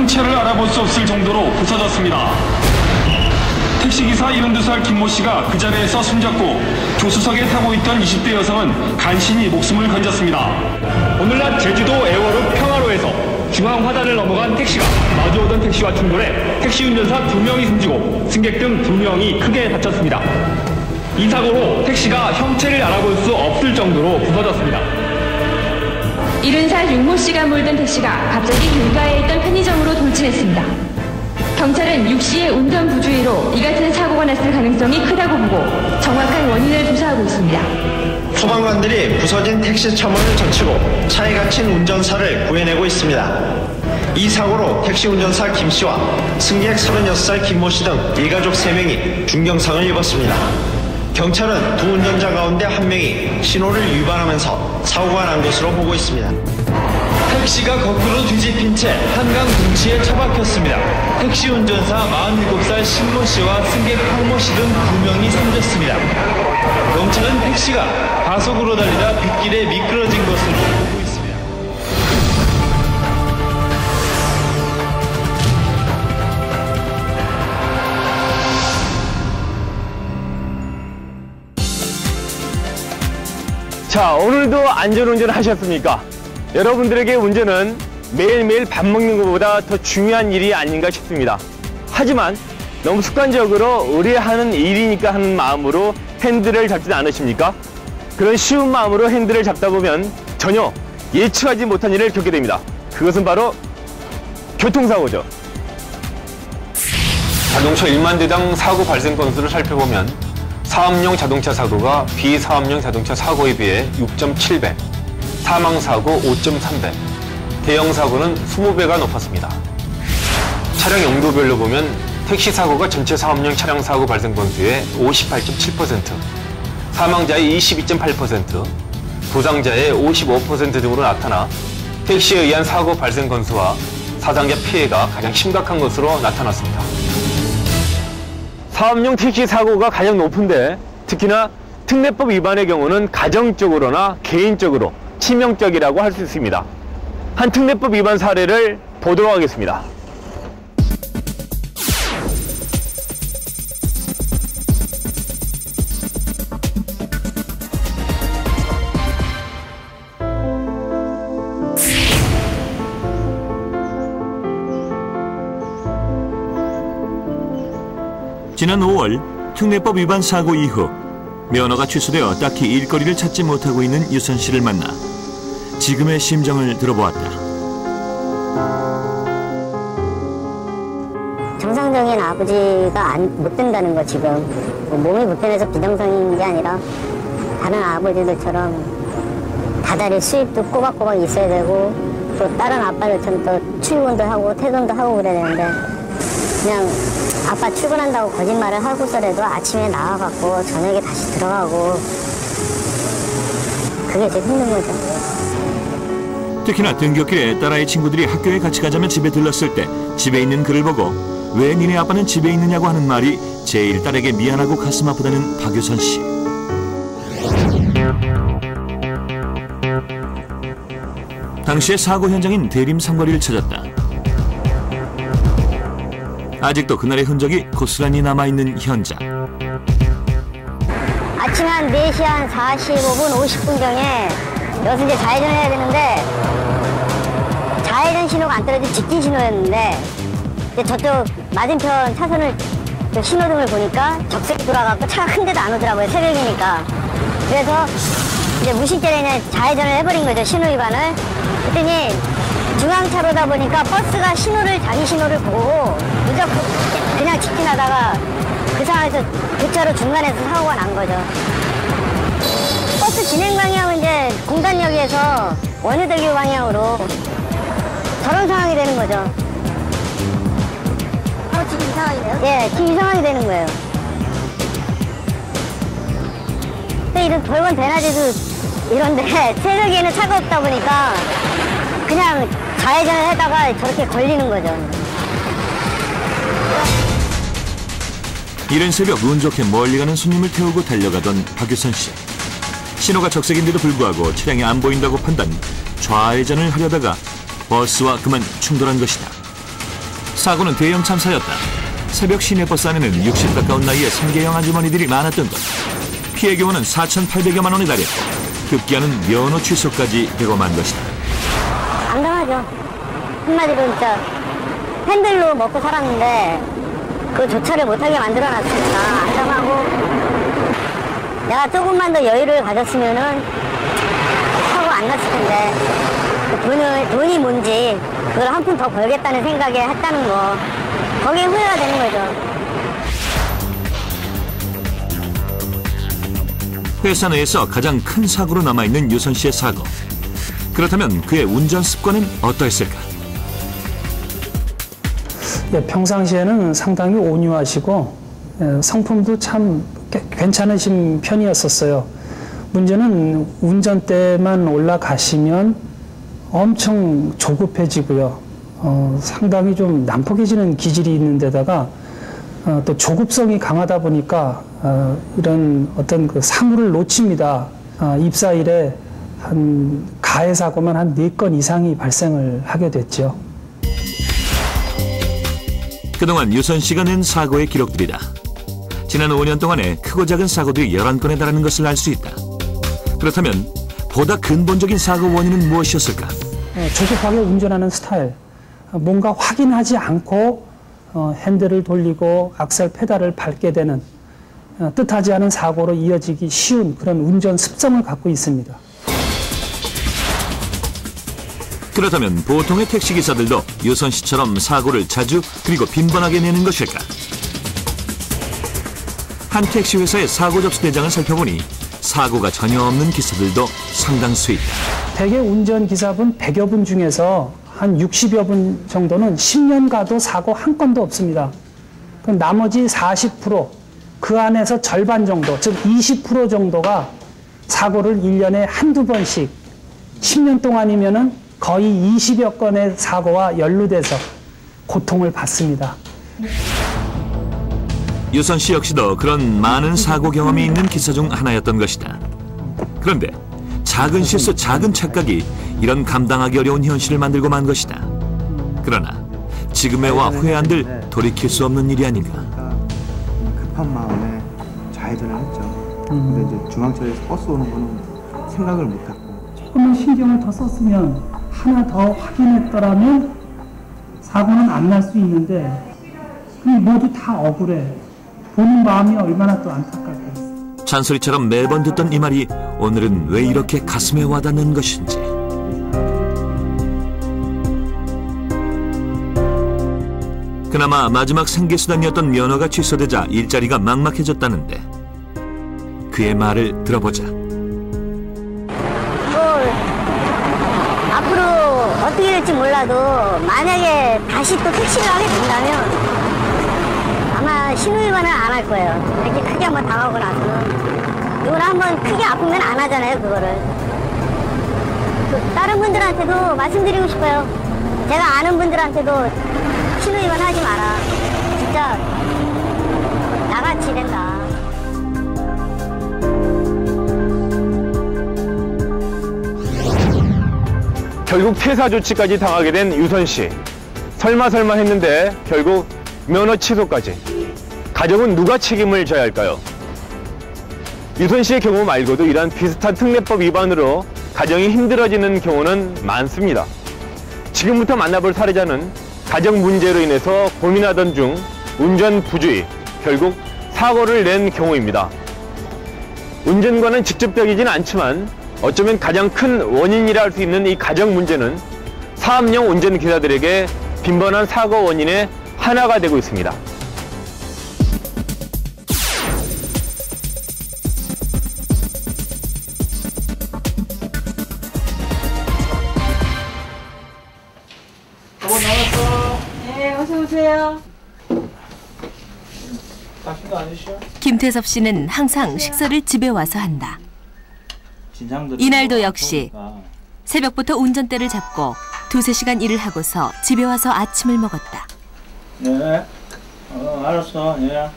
형체를 알아볼 수 없을 정도로 부서졌습니다. 택시기사 72살 김모 씨가 그 자리에서 숨졌고 조수석에 타고 있던 20대 여성은 간신히 목숨을 건졌습니다. 오늘 낮 제주도 애월읍 평화로에서 중앙화단을 넘어간 택시가 마주오던 택시와 충돌해 택시 운전사 2명이 숨지고 승객 등 2명이 크게 다쳤습니다. 이 사고로 택시가 형체를 알아볼 수 없을 정도로 부서졌습니다. 70살 윤모 씨가 몰던 택시가 갑자기 길가에 있던 편의점으로 돌진했습니다. 경찰은 육 씨의 운전 부주의로 이 같은 사고가 났을 가능성이 크다고 보고 정확한 원인을 조사하고 있습니다. 소방관들이 부서진 택시 차문을 젖히고 차에 갇힌 운전사를 구해내고 있습니다. 이 사고로 택시 운전사 김 씨와 승객 36살 김모 씨 등 일가족 3명이 중경상을 입었습니다. 경찰은 두 운전자 가운데 한 명이 신호를 위반하면서 사고가 난 것으로 보고 있습니다. 택시가 거꾸로 뒤집힌 채 한강 둥치에 처박혔습니다. 택시 운전사 47살 신모 씨와 승객 황모 씨 등 2명이 숨졌습니다. 경찰은 택시가 가속으로 달리다 빗길에 미끄러진 것으로 보고 있습니다. 자, 오늘도 안전운전 하셨습니까? 여러분들에게 운전은 매일매일 밥 먹는 것보다 더 중요한 일이 아닌가 싶습니다. 하지만 너무 습관적으로 의뢰하는 일이니까 하는 마음으로 핸들을 잡지는 않으십니까? 그런 쉬운 마음으로 핸들을 잡다 보면 전혀 예측하지 못한 일을 겪게 됩니다. 그것은 바로 교통사고죠. 자동차 1만 대당 사고 발생 건수를 살펴보면 사업용 자동차 사고가 비사업용 자동차 사고에 비해 6.7배, 사망사고 5.3배, 대형사고는 20배가 높았습니다. 차량 용도별로 보면 택시 사고가 전체 사업용 차량 사고 발생 건수의 58.7%, 사망자의 22.8%, 부상자의 55% 등으로 나타나 택시에 의한 사고 발생 건수와 사상자 피해가 가장 심각한 것으로 나타났습니다. 사업용 택시 사고가 가장 높은데 특히나 특례법 위반의 경우는 가정적으로나 개인적으로 치명적이라고 할 수 있습니다. 한 특례법 위반 사례를 보도록 하겠습니다. 지난 5월 특례법 위반 사고 이후 면허가 취소되어 딱히 일거리를 찾지 못하고 있는 유선 씨를 만나 지금의 심정을 들어보았다. 정상적인 아버지가 못 된다는 거 지금. 몸이 불편해서 비정상인 게 아니라 다른 아버지들처럼 다달이 수입도 꼬박꼬박 있어야 되고 또 다른 아빠들처럼 또 출근도 하고 퇴근도 하고 그래야 되는데 그냥 아빠 출근한다고 거짓말을 하고서라도 아침에 나와갖고 저녁에 다시 들어가고 그게 제일 힘든 거죠. 특히나 등굣길에 딸아이 친구들이 학교에 같이 가자면 집에 들렀을 때 집에 있는 그를 보고 왜 니네 아빠는 집에 있느냐고 하는 말이 제일 딸에게 미안하고 가슴 아프다는 박유선 씨. 당시의 사고 현장인 대림 삼거리를 찾았다. 아직도 그날의 흔적이 고스란히 남아있는 현장. 아침에 한 4시 한 45분, 50분경에 여기서 이제 좌회전을 해야 되는데 좌회전 신호가 안 떨어지고 직진 신호였는데 이제 저쪽 맞은편 차선을 신호등을 보니까 적색이 돌아가고 차가 큰 데도 안 오더라고요. 새벽이니까. 그래서 이제 무심결에 그냥 좌회전을 해버린 거죠. 신호 위반을. 그랬더니 중앙차로다 보니까 버스가 자기 신호를 보고 무조건 그냥 직진하다가 그 상황에서 그 차로 중간에서 사고가 난 거죠. 버스 진행 방향은 이제 공단역에서 원효대교 방향으로 저런 상황이 되는 거죠. 지금 이 상황이네요? 예, 지금 이 상황이 되는 거예요. 근데 이런 돌건 대낮에도 이런데 새벽에는 차가 없다 보니까 그냥 좌회전을 하다가 저렇게 걸리는 거죠. 이른 새벽 운 좋게 멀리 가는 손님을 태우고 달려가던 박유선 씨. 신호가 적색인데도 불구하고 차량이 안 보인다고 판단, 좌회전을 하려다가 버스와 그만 충돌한 것이다. 사고는 대형 참사였다. 새벽 시내버스 안에는 60 가까운 나이의 생계형 아주머니들이 많았던 것. 피해 규모는 4,800여만 원에 달했고 급기야는 면허 취소까지 되고 만 것이다. 안당하죠. 한마디로 진짜 팬들로 먹고 살았는데 그 조차를 못하게 만들어놨으니까 안당하고, 내가 조금만 더 여유를 가졌으면은 사고 안 났을 텐데 돈이 뭔지 그걸 한 푼 더 벌겠다는 생각에 했다는 거, 거기에 후회가 되는 거죠. 회사 내에서 가장 큰 사고로 남아있는 유선 씨의 사고. 그렇다면 그의 운전 습관은 어떠했을까? 예, 평상시에는 상당히 온유하시고 성품도 참 괜찮으신 편이었었어요. 문제는 운전대만 올라가시면 엄청 조급해지고요. 상당히 좀 난폭해지는 기질이 있는 데다가 또 조급성이 강하다 보니까 이런 어떤 그 사고를 놓칩니다. 입사 이래 한 가해 사고만 한 4건 이상이 발생을 하게 됐죠. 그동안 유선 씨가 낸 사고의 기록들이다. 지난 5년 동안에 크고 작은 사고들이 11건에 달하는 것을 알 수 있다. 그렇다면 보다 근본적인 사고 원인은 무엇이었을까? 조급하게 운전하는 스타일, 뭔가 확인하지 않고 핸들을 돌리고 악셀 페달을 밟게 되는 뜻하지 않은 사고로 이어지기 쉬운 그런 운전 습성을 갖고 있습니다. 그렇다면 보통의 택시기사들도 유선 씨처럼 사고를 자주 그리고 빈번하게 내는 것일까? 한 택시회사의 사고 접수 대장을 살펴보니 사고가 전혀 없는 기사들도 상당수 있다. 대개 운전기사분 100여 분 중에서 한 60여 분 정도는 10년 가도 사고 한 건도 없습니다. 그럼 나머지 40%, 그 안에서 절반 정도, 즉 20% 정도가 사고를 1년에 한두 번씩 10년 동안이면은 거의 20여 건의 사고와 연루돼서 고통을 받습니다. 유선 씨 역시도 그런 많은 사고 경험이 있는 기사 중 하나였던 것이다. 그런데 작은 실수, 작은 착각이 이런 감당하기 어려운 현실을 만들고 만 것이다. 그러나 지금의 와 후회한들 돌이킬 수 없는 일이 아닌가. 급한 마음에 좌회전을 했죠. 근데 이제 중앙철에서 버스 오는 거는 생각을 못하고. 조금만 신경을 더 썼으면, 하나 더 확인했더라면 사고는 안 날 수 있는데 모두 다 억울해. 보는 마음이 얼마나 또 안타깝겠어. 잔소리처럼 매번 듣던 이 말이 오늘은 왜 이렇게 가슴에 와닿는 것인지. 그나마 마지막 생계수단이었던 면허가 취소되자 일자리가 막막해졌다는데 그의 말을 들어보자. 앞으로 어떻게 될지 몰라도 만약에 다시 또 택시를 하게 된다면 아마 신호위반은 안 할 거예요. 이렇게 크게 한번 당하고 나서는. 이걸 한번 크게 아프면 안 하잖아요, 그거를. 다른 분들한테도 말씀드리고 싶어요. 제가 아는 분들한테도 신호위반 하지 마라. 진짜 나같이 된다. 결국 퇴사 조치까지 당하게 된 유선 씨. 설마 했는데 결국 면허 취소까지. 가정은 누가 책임을 져야 할까요? 유선 씨의 경우 말고도 이러한 비슷한 특례법 위반으로 가정이 힘들어지는 경우는 많습니다. 지금부터 만나볼 사례자는 가정 문제로 인해서 고민하던 중 운전 부주의, 결국 사고를 낸 경우입니다. 운전과는 직접적이진 않지만 어쩌면 가장 큰 원인이라 할 수 있는 이 가정 문제는 사업용 운전기사들에게 빈번한 사고 원인의 하나가 되고 있습니다. 여보 나왔어. 네, 어서 오세요. 맛있는 거 아니시죠? 김태섭 씨는 항상 식사를 집에 와서 한다. 이날도 역시 새벽부터 운전대를 잡고 2-3시간 일을 하고서 집에 와서 아침을 먹었다. 네, 알았어. 예.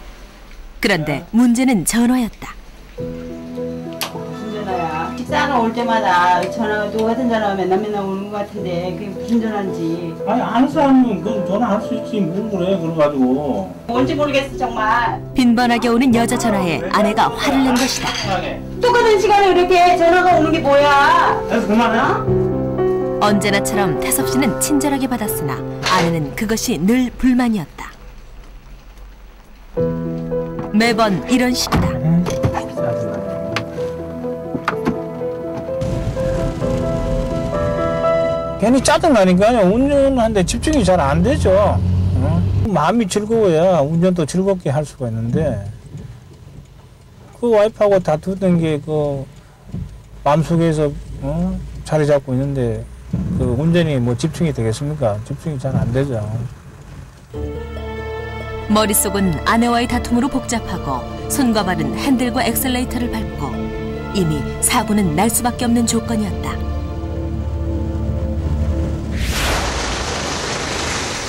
그런데 문제는 전화였다. 무슨 전화야? 식사하러 올 때마다 전화가 누구 같은 전화가 맨날 오는 것 같은데 그게 무슨 전화인지. 아니 아는 사람은 그 전화할 수 있지 뭘 그래 그래가지고. 뭔지 모르겠어 정말. 빈번하게 오는 여자 전화에 아내가 화를 낸 것이다. 똑같은 시간에 이렇게 전화가 오는 게 뭐야? 그래서 그만해. 언제나처럼 태섭 씨는 친절하게 받았으나 아내는 그것이 늘 불만이었다. 매번 이런 식이다. 괜히 짜증나니까요. 운전하는데 집중이 잘 안 되죠. 마음이 즐거워야 운전도 즐겁게 할 수가 있는데 그 와이프하고 다투던 게 그 마음속에서 자리 잡고 있는데 그 운전이 뭐 집중이 되겠습니까? 집중이 잘 안 되죠. 머릿속은 아내와의 다툼으로 복잡하고 손과 발은 핸들과 엑셀레이터를 밟고 이미 사고는 날 수밖에 없는 조건이었다.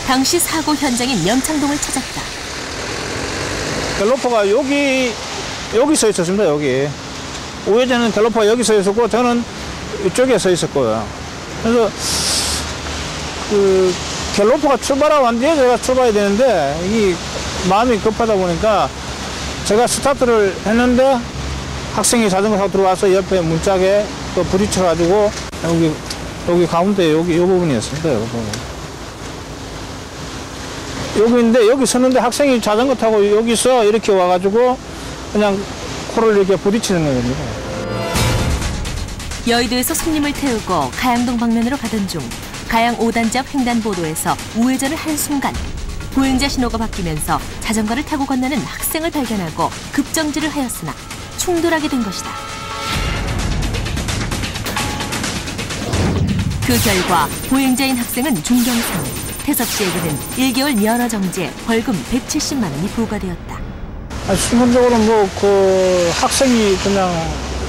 당시 사고 현장인 연창동을 찾았다. 갤로퍼가 여기 서 있었습니다. 여기 우회전은 갤로퍼가 여기 서 있었고 저는 이쪽에 서 있었고요. 그래서 그 갤로퍼가 출발하고 난 뒤에 제가 출발해야 되는데 이 마음이 급하다 보니까 제가 스타트를 했는데 학생이 자전거 타고 들어와서 옆에 문짝에 또 부딪혀가지고 여기 가운데 이 부분이었습니다. 이 부분. 여기인데 여기 서는데 학생이 자전거 타고 여기서 이렇게 와가지고 그냥 코를 이렇게 부딪히는 겁니다. 여의도에서 손님을 태우고 가양동 방면으로 가던 중 가양 5단지 앞 횡단보도에서 우회전을 한 순간 보행자 신호가 바뀌면서 자전거를 타고 건너는 학생을 발견하고 급정지를 하였으나 충돌하게 된 것이다. 그 결과 보행자인 학생은 중경상, 태섭 씨에게는 1개월 면허 정지에 벌금 170만 원이 부과되었다. 순간적으로 뭐 그 학생이 그냥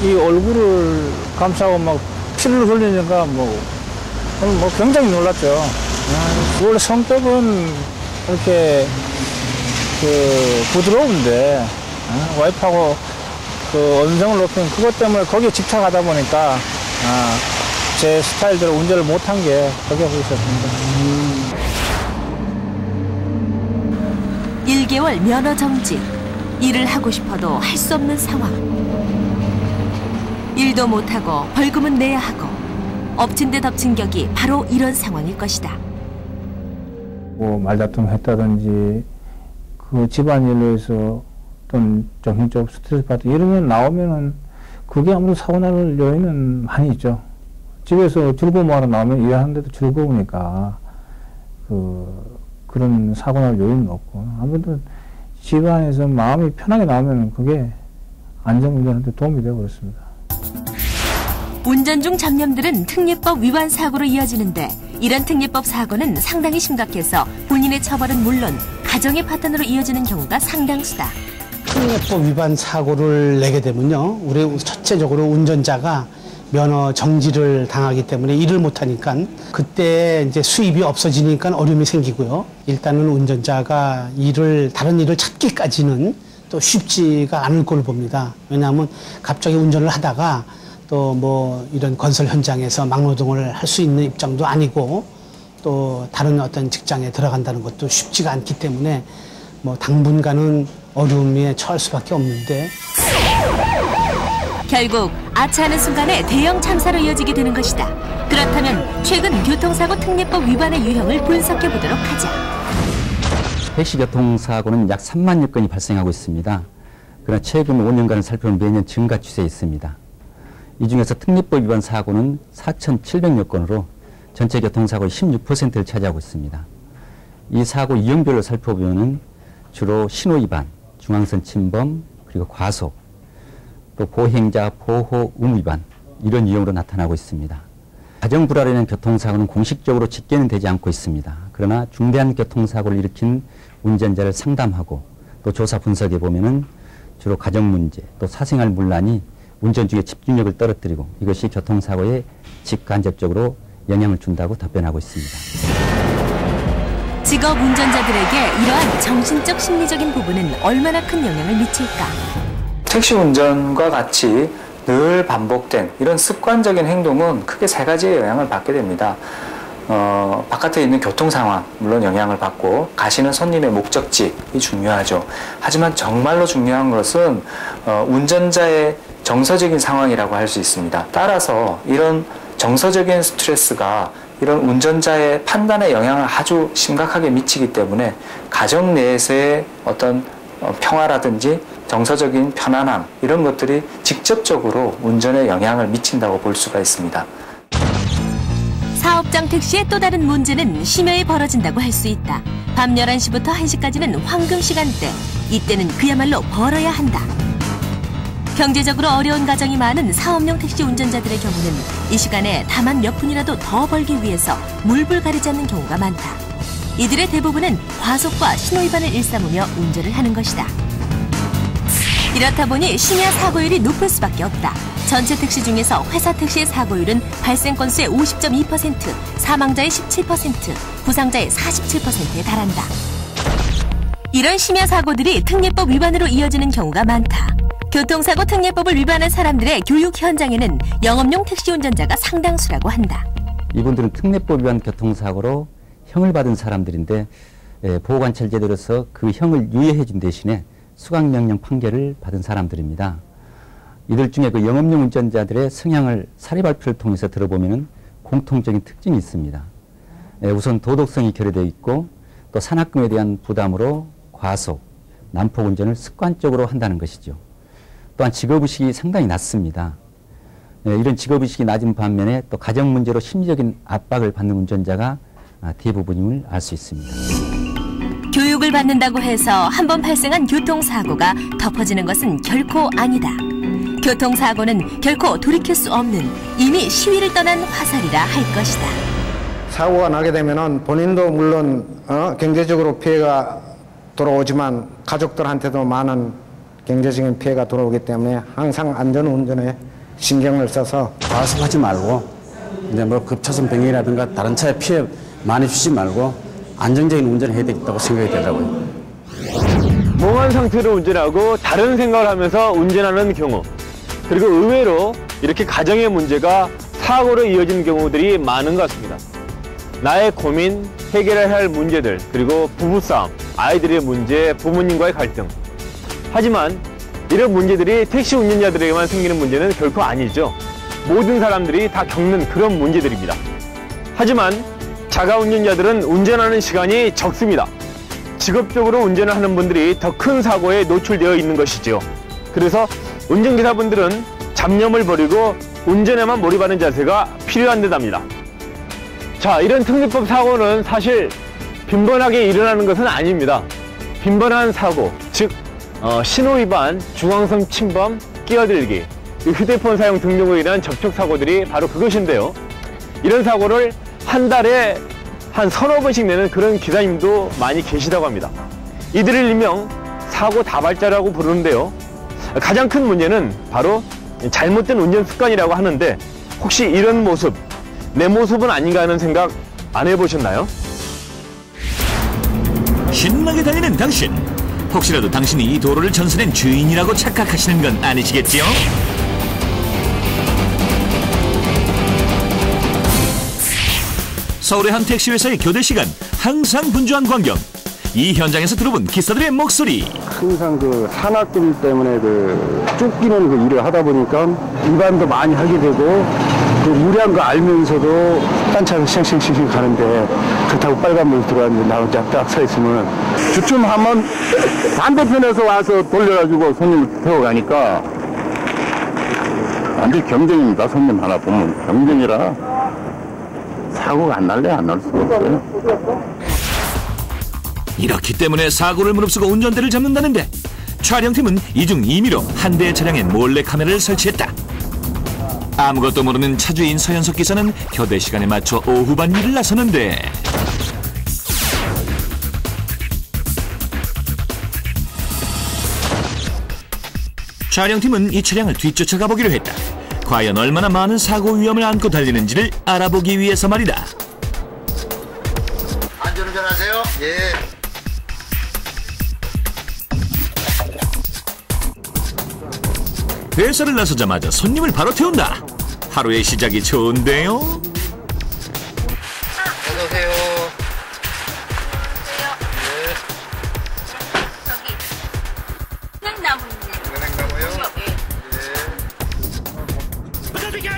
이 얼굴을 감싸고 막 피를 흘리니까 뭐 굉장히 놀랐죠. 원래 성격은 이렇게 그 부드러운데 와이프하고 그 언성을 높인 그것 때문에 거기에 집착하다 보니까 제 스타일대로 운전을 못한 게 거기에 있었습니다. 1개월 면허 정지. 일을 하고 싶어도 할 수 없는 상황. 일도 못하고 벌금은 내야 하고 엎친 데 덮친 격이 바로 이런 상황일 것이다. 뭐 말다툼 했다든지 그 집안일로 해서 어떤 정신적 스트레스 받고 이러면 나오면은 그게 아무래도 사고 날 요인은 많이 있죠. 집에서 즐거움하러 나오면 일하는데도 즐거우니까 그런 사고 날 요인은 없고 아무래도 집안에서 마음이 편하게 나오면 그게 안전운전한테 도움이 되고 그렇습니다. 운전 중 잡념들은 특례법 위반 사고로 이어지는데 이런 특례법 사고는 상당히 심각해서 본인의 처벌은 물론 가정의 파탄으로 이어지는 경우가 상당수다. 특례법 위반 사고를 내게 되면요, 우리 첫째적으로 운전자가 면허 정지를 당하기 때문에 일을 못하니까 그때 이제 수입이 없어지니까 어려움이 생기고요. 일단은 운전자가 다른 일을 찾기까지는 또 쉽지가 않을 걸로 봅니다. 왜냐하면 갑자기 운전을 하다가 또 뭐 이런 건설 현장에서 막노동을 할 수 있는 입장도 아니고 또 다른 어떤 직장에 들어간다는 것도 쉽지가 않기 때문에 뭐 당분간은 어려움에 처할 수밖에 없는데 결국 아차하는 순간에 대형 참사로 이어지게 되는 것이다. 그렇다면 최근 교통사고 특례법 위반의 유형을 분석해 보도록 하자. 택시 교통사고는 약 3만여 건이 발생하고 있습니다. 그러나 최근 5년간을 살펴보면 매년 증가 추세에 있습니다. 이 중에서 특례법 위반 사고는 4,700여 건으로 전체 교통사고의 16%를 차지하고 있습니다. 이 사고 유형별로 살펴보면 주로 신호위반, 중앙선 침범, 그리고 과속, 또 보행자 보호 의무위반 이런 유형으로 나타나고 있습니다. 가정불화로 인한 교통사고는 공식적으로 집계는 되지 않고 있습니다. 그러나 중대한 교통사고를 일으킨 운전자를 상담하고 또 조사 분석해 보면은 주로 가정 문제 또 사생활 문란이 운전 중에 집중력을 떨어뜨리고 이것이 교통사고에 직간접적으로 영향을 준다고 답변하고 있습니다. 직업 운전자들에게 이러한 정신적 심리적인 부분은 얼마나 큰 영향을 미칠까? 택시 운전과 같이 늘 반복된 이런 습관적인 행동은 크게 세 가지의 영향을 받게 됩니다. 바깥에 있는 교통 상황, 물론 영향을 받고 가시는 손님의 목적지이 중요하죠. 하지만 정말로 중요한 것은 운전자의 정서적인 상황이라고 할 수 있습니다. 따라서 이런 정서적인 스트레스가 이런 운전자의 판단에 영향을 아주 심각하게 미치기 때문에 가정 내에서의 어떤 평화라든지 정서적인 편안함 이런 것들이 직접적으로 운전에 영향을 미친다고 볼 수가 있습니다. 사업장 택시의 또 다른 문제는 심야에 벌어진다고 할 수 있다. 밤 11시부터 1시까지는 황금 시간대. 이때는 그야말로 벌어야 한다. 경제적으로 어려운 가정이 많은 사업용 택시 운전자들의 경우는 이 시간에 다만 몇 푼이라도 더 벌기 위해서 물불 가리지 않는 경우가 많다. 이들의 대부분은 과속과 신호위반을 일삼으며 운전을 하는 것이다. 이렇다 보니 심야 사고율이 높을 수밖에 없다. 전체 택시 중에서 회사 택시의 사고율은 발생 건수의 50.2%, 사망자의 17%, 부상자의 47%에 달한다. 이런 심야 사고들이 특례법 위반으로 이어지는 경우가 많다. 교통사고 특례법을 위반한 사람들의 교육 현장에는 영업용 택시 운전자가 상당수라고 한다. 이분들은 특례법 위반 교통사고로 형을 받은 사람들인데 보호관찰 제도로서 그 형을 유예해 준 대신에 수강명령 판결을 받은 사람들입니다. 이들 중에 그 영업용 운전자들의 성향을 사례 발표를 통해서 들어보면 공통적인 특징이 있습니다. 우선 도덕성이 결여되어 있고 또 산학금에 대한 부담으로 과속, 난폭 운전을 습관적으로 한다는 것이죠. 또한 직업의식이 상당히 낮습니다. 이런 직업의식이 낮은 반면에 또 가정 문제로 심리적인 압박을 받는 운전자가 대부분임을 알 수 있습니다. 교육을 받는다고 해서 한번 발생한 교통사고가 덮어지는 것은 결코 아니다. 교통사고는 결코 돌이킬 수 없는 이미 시위를 떠난 화살이라 할 것이다. 사고가 나게 되면은 본인도 물론 경제적으로 피해가 돌아오지만 가족들한테도 많은 경제적인 피해가 돌아오기 때문에 항상 안전운전에 신경을 써서 과속하지 말고 이제 뭐 급차선 변경이라든가 다른 차에 피해 많이 주지 말고 안정적인 운전을 해야 되겠다고 생각이 되더라고요. 멍한 상태로 운전하고 다른 생각을 하면서 운전하는 경우, 그리고 의외로 이렇게 가정의 문제가 사고로 이어지는 경우들이 많은 것 같습니다. 나의 고민, 해결해야 할 문제들, 그리고 부부싸움, 아이들의 문제, 부모님과의 갈등. 하지만 이런 문제들이 택시 운전자들에게만 생기는 문제는 결코 아니죠. 모든 사람들이 다 겪는 그런 문제들입니다. 하지만 자가 운전자들은 운전하는 시간이 적습니다. 직업적으로 운전을 하는 분들이 더 큰 사고에 노출되어 있는 것이죠. 그래서 운전기사분들은 잡념을 버리고 운전에만 몰입하는 자세가 필요한 듯합니다. 자, 이런 특례법 사고는 사실 빈번하게 일어나는 것은 아닙니다. 빈번한 사고, 즉 신호위반, 중앙선 침범, 끼어들기, 휴대폰 사용 등등으로 인한 접촉사고들이 바로 그것인데요. 이런 사고를 한 달에 한 서너 번씩 내는 그런 기사님도 많이 계시다고 합니다. 이들을 일명 사고 다발자라고 부르는데요. 가장 큰 문제는 바로 잘못된 운전 습관이라고 하는데, 혹시 이런 모습, 내 모습은 아닌가 하는 생각 안 해보셨나요? 신나게 달리는 당신, 혹시라도 당신이 이 도로를 전선한 주인이라고 착각하시는 건 아니시겠지요? 서울의 한 택시회사의 교대 시간 항상 분주한 광경. 이 현장에서 들어본 기사들의 목소리. 항상 그 산악금 때문에 그 쫓기는 그 일을 하다 보니까 위반도 많이 하게 되고 그 무리한 거 알면서도 딴 차로 쌩쌩쌩쌩 가는데 그렇다고 빨간불 들어왔는데 나 혼자 딱 서 있으면 주춤하면 반대편에서 와서 돌려가지고 손님을 태워가니까 완전 경쟁입니다. 손님 하나 보면 경쟁이라 사고가 안 날래 안 날 수가 없어요. 이렇기 때문에 사고를 무릅쓰고 운전대를 잡는다는데, 촬영팀은 이중 임의로 한 대의 차량에 몰래카메라를 설치했다. 아무것도 모르는 차주인 서현석 기사는 교대 시간에 맞춰 오후반 일을 나서는데, 촬영팀은 이 차량을 뒤쫓아가 보기로 했다. 과연 얼마나 많은 사고 위험을 안고 달리는지를 알아보기 위해서 말이다. 안전운전하세요. 예. 회사를 나서자마자 손님을 바로 태운다. 하루의 시작이 좋은데요. 어서오세요.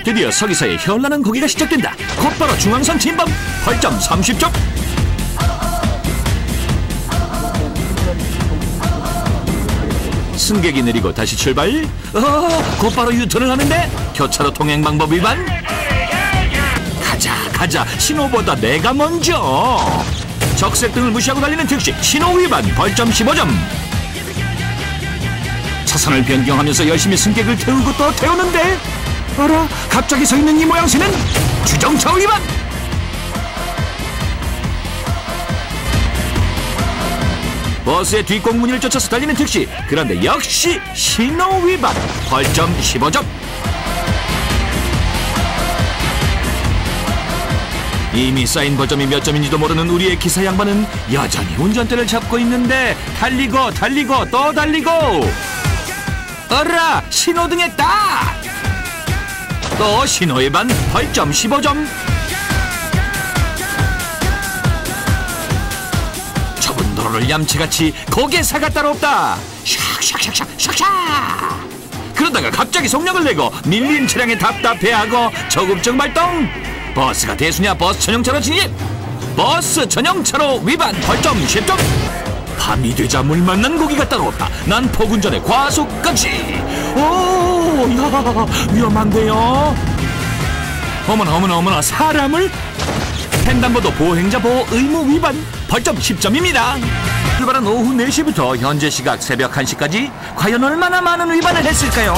드디어 서기사의 현란한 고기가 시작된다. 곧바로 중앙선 침범. 8점 30점. 승객이 내리고 다시 출발. 곧바로 유턴을 하는데 교차로 통행 방법 위반. 가자 신호보다 내가 먼저. 적색등을 무시하고 달리는 택시 신호 위반. 벌점 15점. 차선을 변경하면서 열심히 승객을 태우고 또 태우는데 어라? 갑자기 서 있는 이 모양새는 주정차 위반. 버스의 뒷공문을 쫓아서 달리는 택시. 그런데 역시 신호 위반. 벌점 15점. 이미 쌓인 벌점이 몇 점인지도 모르는 우리의 기사 양반은 여전히 운전대를 잡고 있는데 달리고 또 달리고. 어라? 신호등에 딱! 또 신호 위반. 벌점 15점. 좁은 도로를 얌체같이 고개사가 따로 없다. 샥샥샥샥샥샥. 그러다가 갑자기 속력을 내고 밀린 차량에 답답해하고 저급증 발동. 버스가 대수냐? 버스 전용차로 진입. 버스 전용차로 위반. 벌점 10점. 밤이 되자 물 만난 고기가 따로 없다. 난폭운전에 과속까지. 오, 야, 위험한데요. 어머나 사람을. 횡단보도 보행자 보호 의무 위반. 벌점 10점입니다. 출발한 오후 4시부터 현재 시각 새벽 1시까지 과연 얼마나 많은 위반을 했을까요?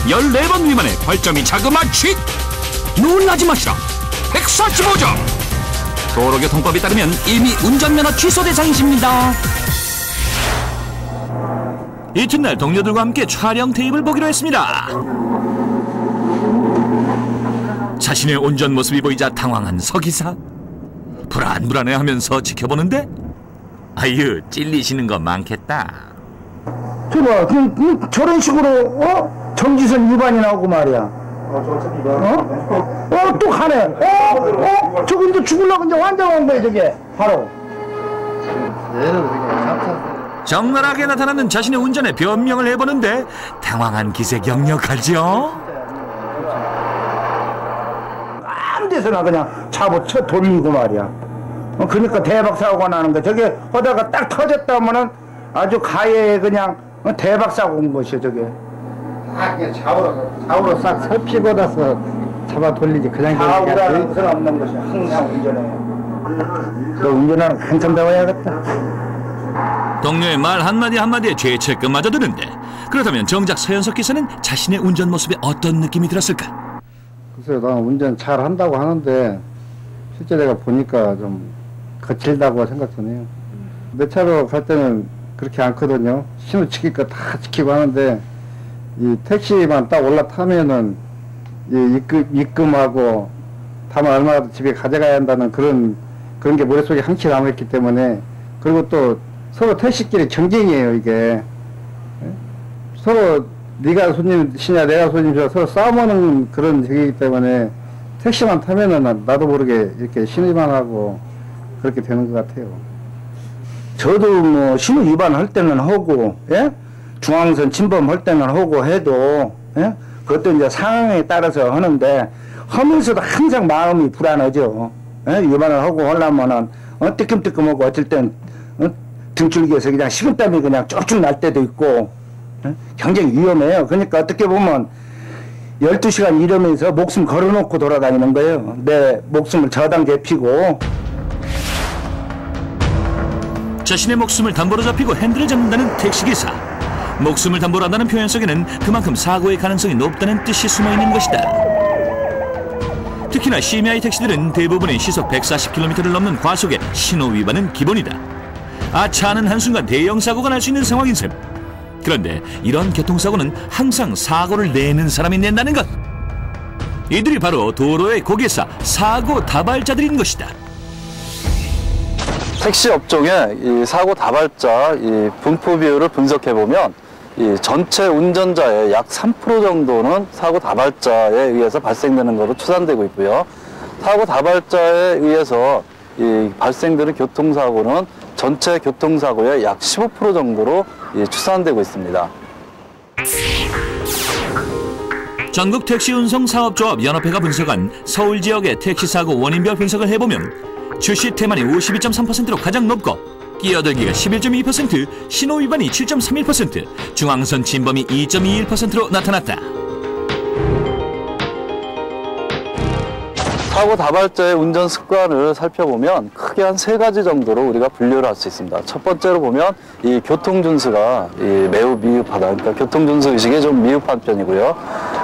14번 위반에 벌점이 자그마치. 놀라지 마시라. 145점. 도로교통법에 따르면 이미 운전면허 취소 대상이십니다. 이튿날 동료들과 함께 촬영 테이프를 보기로 했습니다. 자신의 운전 모습이 보이자 당황한 서기사. 불안해하면서 지켜보는데 아유, 찔리시는 거 많겠다. 저봐, 저런 식으로 정지선 위반이 나오고 말이야. 또 가네. 저거 이제 죽으려고 이제 환장한 거야, 저게. 바로. 적나라하게 나타나는 자신의 운전에 변명을 해보는데 당황한 기색 역력하죠. 아무 데서나 그냥 차고 쳐 돌리고 말이야. 그러니까 대박 사고가 나는 거야. 저게 하다가 딱 터졌다 하면은 아주 가해에 그냥 대박 사고 온 것이야, 저게. 그냥 좌우로 싹 살피고다서 잡아 돌리지. 그냥 좌우라는 것은 없는 것이야. 항상 운전해. 너 운전하는 거 한참 배워야겠다. 동료의 말 한마디에 죄책감마저 드는데 그렇다면 정작 서현석 기사는 자신의 운전 모습에 어떤 느낌이 들었을까? 글쎄요, 난 운전 잘 한다고 하는데 실제 내가 보니까 좀 거칠다고 생각되네요. 내 차로 갈 때는 그렇게 않거든요. 신호 지킬 거 다 지키고 하는데 이 택시만 딱 올라타면은 이 입금하고 다만 얼마라도 집에 가져가야 한다는 그런 게 머릿속에 한치 남아있기 때문에. 그리고 또 서로 택시끼리 경쟁이에요, 이게. 서로 네가 손님이냐 내가 손님이냐 서로 싸움하는 그런 얘기이기 때문에 택시만 타면은 나도 모르게 이렇게 신호 위반하고 그렇게 되는 것 같아요. 저도 뭐 신호 위반할 때는 하고, 예? 중앙선 침범할 때는 하고 해도, 예? 그것도 이제 상황에 따라서 하는데 하면서도 항상 마음이 불안하죠. 예? 위반을 하고 하려면은 뜨끔뜨끔하고 어쩔 땐 등줄기에서 그냥 식은땀이 그냥 쭉쭉 날 때도 있고, 예? 굉장히 위험해요. 그러니까 어떻게 보면 12시간 이러면서 목숨 걸어놓고 돌아다니는 거예요. 내 목숨을 저당 잡히고. 자신의 목숨을 담보로 잡히고 핸들을 잡는다는 택시기사. 목숨을 담보로 한다는 표현 속에는 그만큼 사고의 가능성이 높다는 뜻이 숨어있는 것이다. 특히나 심야의 택시들은 대부분의 시속 140km를 넘는 과속에 신호 위반은 기본이다. 아차하는 한순간 대형 사고가 날 수 있는 상황인 셈. 그런데 이런 교통사고는 항상 사고를 내는 사람이 낸다는 것. 이들이 바로 도로의 고개사, 사고 다발자들인 것이다. 택시 업종의 이 사고 다발자 이 분포 비율을 분석해 보면 이 전체 운전자의 약 3% 정도는 사고 다발자에 의해서 발생되는 것으로 추산되고 있고요. 사고 다발자에 의해서 이 발생되는 교통사고는 전체 교통사고의 약 15% 정도로 추산되고 있습니다. 전국 택시운송사업조합 연합회가 분석한 서울 지역의 택시사고 원인별 분석을 해보면 출시 태만이 52.3%로 가장 높고 끼어들기가 11.2%, 신호위반이 7.31%, 중앙선 침범이 2.21%로 나타났다. 사고 다발자의 운전 습관을 살펴보면 크게 한 3가지 정도로 우리가 분류를 할 수 있습니다. 첫 번째로 보면 이 교통준수가 매우 미흡하다. 그러니까 교통준수 의식이 좀 미흡한 편이고요.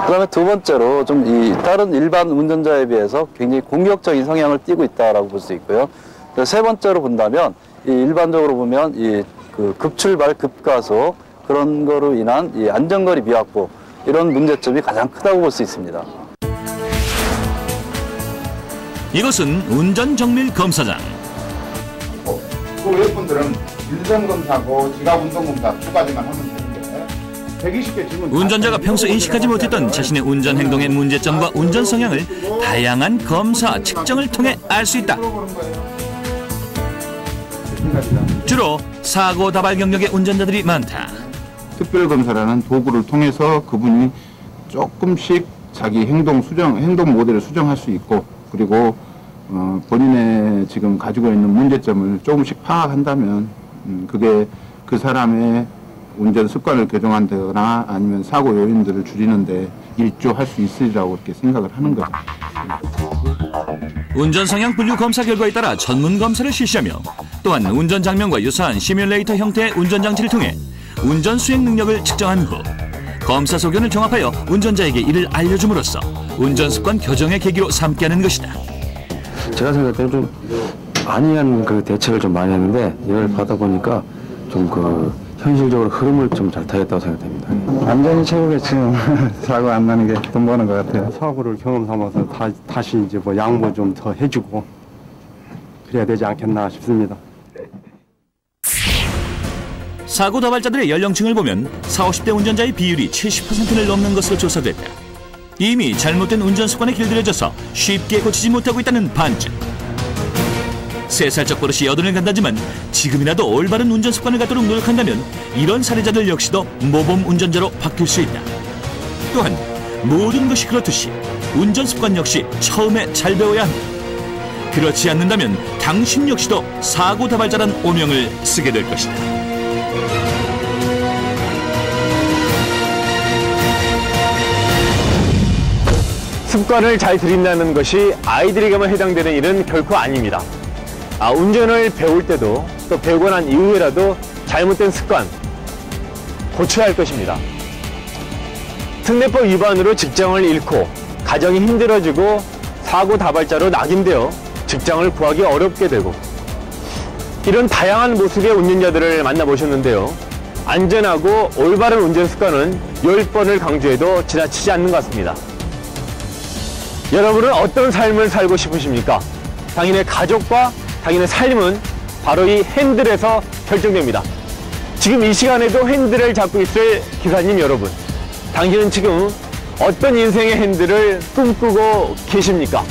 그 다음에 두 번째로 좀 이 다른 일반 운전자에 비해서 굉장히 공격적인 성향을 띠고 있다라고 볼 수 있고요. 세 번째로 본다면 이 일반적으로 보면 이 그 급출발, 급가속 그런 거로 인한 이 안전거리 미확보 이런 문제점이 가장 크다고 볼 수 있습니다. 이것은 운전정밀검사장. 그 외분들은 일선검사고 지각운동검사 두 가지만 하면 되는데 120개 질문. 운전자가 평소 인식하지 못했던 자신의 운전 행동의 문제점과 운전 성향을 다양한 검사 측정을 통해 알 수 있다. 주로 사고 다발 경력의 운전자들이 많다. 특별검사라는 도구를 통해서 그분이 조금씩 자기 행동 모델을 수정할 수 있고, 그리고 본인의 지금 가지고 있는 문제점을 조금씩 파악한다면 그게 그 사람의 운전 습관을 교정한다거나 아니면 사고 요인들을 줄이는데 일조할 수 있으리라고 이렇게 생각을 하는 거죠. 운전 성향 분류 검사 결과에 따라 전문 검사를 실시하며 또한 운전 장면과 유사한 시뮬레이터 형태의 운전 장치를 통해 운전 수행 능력을 측정한 후 검사 소견을 종합하여 운전자에게 이를 알려줌으로써 운전 습관 교정의 계기로 삼게 하는 것이다. 제가 생각할 때는 좀 안이한 그 대책을 좀 많이 했는데 이걸 받아보니까 좀 그 현실적으로 흐름을 좀 잘 타겠다고 생각됩니다. 안전이 최고겠지. 사고 안 나는 게 돈 버는 것 같아요. 사고를 경험 삼아서 다시 이제 뭐 양보 좀 더 해주고 그래야 되지 않겠나 싶습니다. 사고 다발자들의 연령층을 보면 40, 50대 운전자의 비율이 70%를 넘는 것으로 조사됐다. 이미 잘못된 운전 습관에 길들여져서 쉽게 고치지 못하고 있다는 반증. 3살적 버릇이 8을 간다지만 지금이라도 올바른 운전 습관을 갖도록 노력한다면 이런 사례자들 역시도 모범 운전자로 바뀔 수 있다. 또한 모든 것이 그렇듯이 운전 습관 역시 처음에 잘 배워야 한다. 그렇지 않는다면 당신 역시도 사고 다발자란 오명을 쓰게 될 것이다. 습관을 잘 들인다는 것이 아이들에게만 해당되는 일은 결코 아닙니다. 운전을 배울 때도 또 배우고 난 이후에라도 잘못된 습관 고쳐야 할 것입니다. 특례법 위반으로 직장을 잃고 가정이 힘들어지고 사고 다발자로 낙인되어 직장을 구하기 어렵게 되고 이런 다양한 모습의 운전자들을 만나보셨는데요. 안전하고 올바른 운전 습관은 10번을 강조해도 지나치지 않는 것 같습니다. 여러분은 어떤 삶을 살고 싶으십니까? 당신의 가족과 당신의 삶은 바로 이 핸들에서 결정됩니다. 지금 이 시간에도 핸들을 잡고 있을 기사님 여러분, 당신은 지금 어떤 인생의 핸들을 꿈꾸고 계십니까?